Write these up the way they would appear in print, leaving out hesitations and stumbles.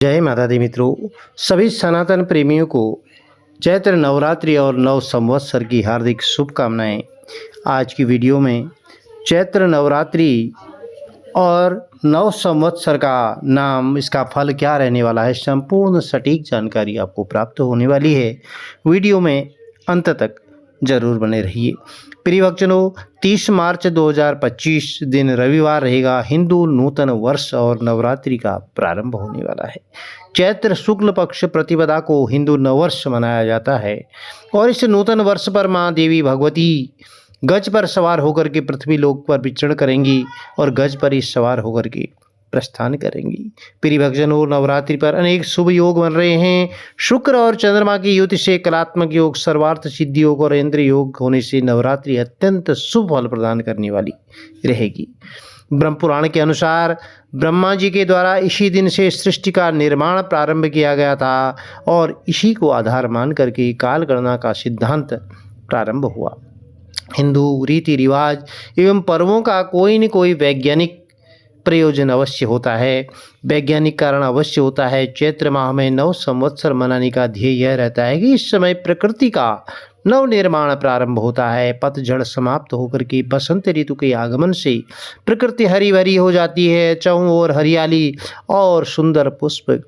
जय माता दी मित्रों, सभी सनातन प्रेमियों को चैत्र नवरात्रि और नव संवत्सर की हार्दिक शुभकामनाएं। आज की वीडियो में चैत्र नवरात्रि और नव संवत्सर का नाम, इसका फल क्या रहने वाला है, संपूर्ण सटीक जानकारी आपको प्राप्त होने वाली है। वीडियो में अंत तक जरूर बने रहिए। प्रिय भक्तजनों, 30 मार्च 2025 दिन रविवार रहेगा। हिंदू नूतन वर्ष और नवरात्रि का प्रारंभ होने वाला है। चैत्र शुक्ल पक्ष प्रतिपदा को हिंदू नववर्ष मनाया जाता है और इस नूतन वर्ष पर माँ देवी भगवती गज पर सवार होकर के पृथ्वी लोक पर विचरण करेंगी और गज पर ही सवार होकर के प्रस्थान करेंगी। प्रिय भक्तजनों, नवरात्रि पर अनेक शुभ योग बन रहे हैं। शुक्र और चंद्रमा की युति से कलात्मक योग, सर्वार्थ सिद्धि योग और इंद्र योग होने से नवरात्रि अत्यंत शुभ फल प्रदान करने वाली रहेगी। ब्रह्म पुराण के अनुसार ब्रह्मा जी के द्वारा इसी दिन से सृष्टि का निर्माण प्रारंभ किया गया था और इसी को आधार मान करके काल गणना का सिद्धांत प्रारंभ हुआ। हिंदू रीति रिवाज एवं पर्वों का कोई न कोई वैज्ञानिक प्रयोजन अवश्य होता है, वैज्ञानिक कारण अवश्य होता है। चैत्र माह में नव संवत्सर मनाने का ध्येय यह रहता है कि इस समय प्रकृति का नव निर्माण प्रारंभ होता है। पतझड़ समाप्त होकर के बसंत ऋतु के आगमन से प्रकृति हरी भरी हो जाती है। चारों ओर हरियाली और सुंदर पुष्प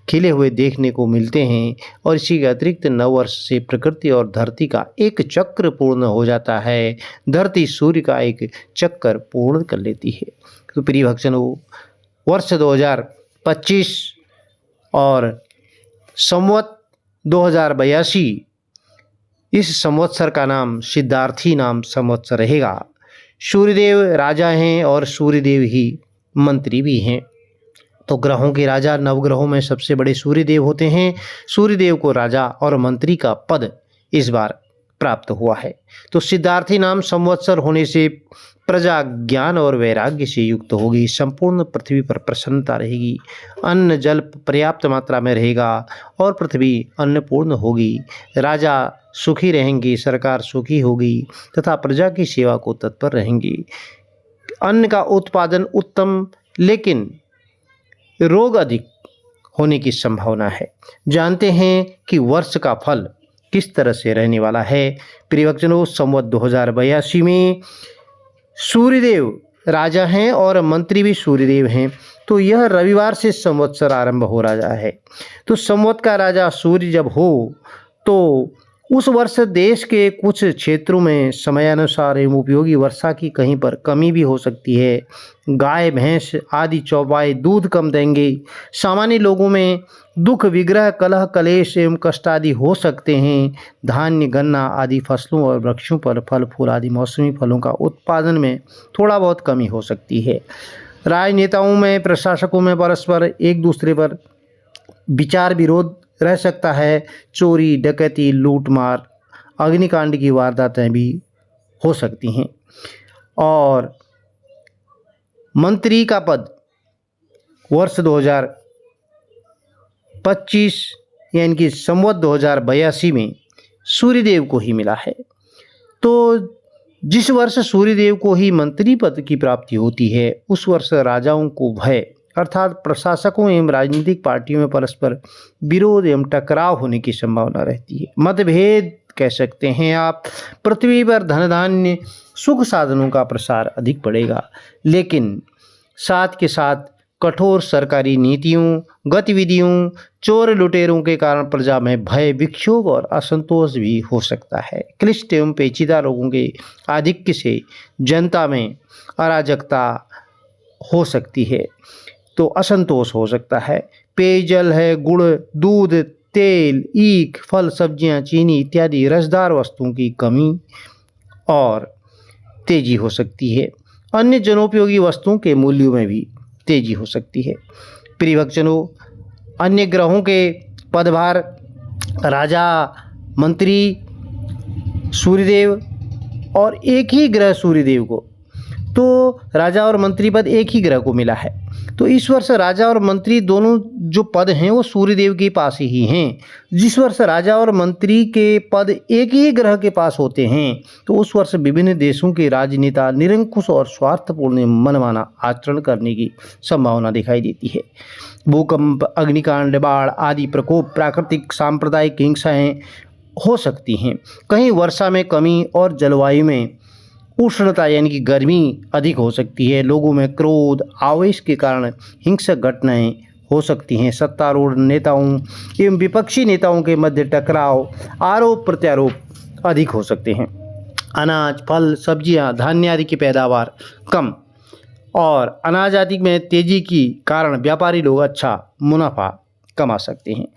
खिले हुए देखने को मिलते हैं और इसी के अतिरिक्त नववर्ष से प्रकृति और धरती का एक चक्र पूर्ण हो जाता है। धरती सूर्य का एक चक्कर पूर्ण कर लेती है। तो प्रिय भक्तजनों, वर्ष 2025 और संवत 2082, इस संवत्सर का नाम सिद्धार्थी नाम संवत्सर रहेगा। सूर्यदेव राजा हैं और सूर्यदेव ही मंत्री भी हैं। तो ग्रहों के राजा नवग्रहों में सबसे बड़े सूर्यदेव होते हैं। सूर्यदेव को राजा और मंत्री का पद इस बार प्राप्त हुआ है। तो सिद्धार्थी नाम संवत्सर होने से प्रजा ज्ञान और वैराग्य से युक्त होगी। संपूर्ण पृथ्वी पर प्रसन्नता रहेगी। अन्न जल पर्याप्त मात्रा में रहेगा और पृथ्वी अन्नपूर्ण होगी। राजा सुखी रहेंगे, सरकार सुखी होगी तथा प्रजा की सेवा को तत्पर रहेंगी। अन्न का उत्पादन उत्तम, लेकिन रोग अधिक होने की संभावना है। जानते हैं कि वर्ष का फल किस तरह से रहने वाला है। प्रिय भक्तजनों, संवत 2082 में सूर्यदेव राजा हैं और मंत्री भी सूर्यदेव हैं। तो यह रविवार से संवत्सर आरंभ हो रहा है। तो संवत का राजा सूर्य जब हो तो उस वर्ष देश के कुछ क्षेत्रों में समयानुसार एवं उपयोगी वर्षा की कहीं पर कमी भी हो सकती है। गाय भैंस आदि चौपाए दूध कम देंगे। सामान्य लोगों में दुख, विग्रह, कलह, कलेश एवं कष्ट आदि हो सकते हैं। धान्य, गन्ना आदि फसलों और वृक्षों पर फल फूल आदि मौसमी फलों का उत्पादन में थोड़ा बहुत कमी हो सकती है। राजनेताओं में, प्रशासकों में परस्पर एक दूसरे पर विचार विरोध रह सकता है। चोरी, डकैती, लूटमार, अग्निकांड की वारदातें भी हो सकती हैं। और मंत्री का पद वर्ष 2025 यानी कि संवत 2082 में सूर्यदेव को ही मिला है। तो जिस वर्ष सूर्यदेव को ही मंत्री पद की प्राप्ति होती है, उस वर्ष राजाओं को भय अर्थात प्रशासकों एवं राजनीतिक पार्टियों में परस्पर विरोध एवं टकराव होने की संभावना रहती है। मतभेद कह सकते हैं आप। पृथ्वी पर धन धान्य सुख साधनों का प्रसार अधिक बढ़ेगा, लेकिन साथ के साथ कठोर सरकारी नीतियों, गतिविधियों, चोर लुटेरों के कारण प्रजा में भय, विक्षोभ और असंतोष भी हो सकता है। क्लिष्ट एवं पेचीदा लोगों के आधिक्य से जनता में अराजकता हो सकती है, तो असंतोष हो सकता है। पेयजल है, गुड़, दूध, तेल, ईख, फल, सब्जियां, चीनी इत्यादि रसदार वस्तुओं की कमी और तेजी हो सकती है। अन्य जनोपयोगी वस्तुओं के मूल्यों में भी तेजी हो सकती है। प्रिय भक्तजनों, अन्य ग्रहों के पदभार राजा, मंत्री, सूर्यदेव और एक ही ग्रह सूर्यदेव को तो राजा और मंत्री पद एक ही ग्रह को मिला है। तो इस वर्ष राजा और मंत्री दोनों जो पद हैं वो सूर्यदेव के पास ही हैं। जिस वर्ष राजा और मंत्री के पद एक ही ग्रह के पास होते हैं तो उस वर्ष विभिन्न देशों के राजनेता निरंकुश और स्वार्थपूर्ण मनमाना आचरण करने की संभावना दिखाई देती है। भूकंप, अग्निकांड, बाढ़ आदि प्रकोप, प्राकृतिक सांप्रदायिक हिंसाएं हो सकती हैं। कहीं वर्षा में कमी और जलवायु में उष्णता यानी कि गर्मी अधिक हो सकती है। लोगों में क्रोध, आवेश के कारण हिंसक घटनाएं हो सकती हैं। सत्तारूढ़ नेताओं एवं विपक्षी नेताओं के मध्य टकराव, आरोप प्रत्यारोप अधिक हो सकते हैं। अनाज, फल, सब्जियां, धान्य आदि की पैदावार कम और अनाज आदि में तेजी के कारण व्यापारी लोग अच्छा मुनाफा कमा सकते हैं।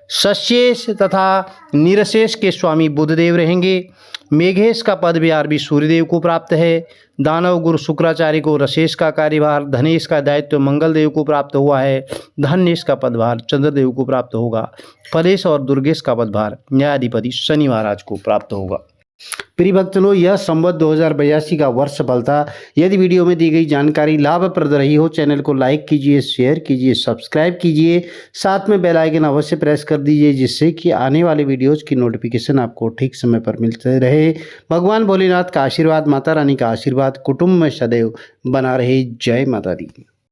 सशेष तथा निरशेष के स्वामी बुधदेव रहेंगे। मेघेश का पदभार भी सूर्यदेव को प्राप्त है। दानव गुरु शुक्राचार्य को रसेश का कार्यभार, धनेश का दायित्व मंगल देव को प्राप्त हुआ है। धनेश का पदभार चंद्रदेव को प्राप्त होगा। फलेश और दुर्गेश का पदभार न्यायाधिपति शनि महाराज को प्राप्त होगा। प्रिय भक्तों, यह संवत 2082 का वर्ष फल था। यदि वीडियो में दी गई जानकारी लाभप्रद रही हो, चैनल को लाइक कीजिए, शेयर कीजिए, सब्सक्राइब कीजिए, साथ में बेल आइकन अवश्य प्रेस कर दीजिए, जिससे कि आने वाले वीडियोज़ की नोटिफिकेशन आपको ठीक समय पर मिलते रहे। भगवान भोलेनाथ का आशीर्वाद, माता रानी का आशीर्वाद कुटुंब में सदैव बना रहे। जय माता दी।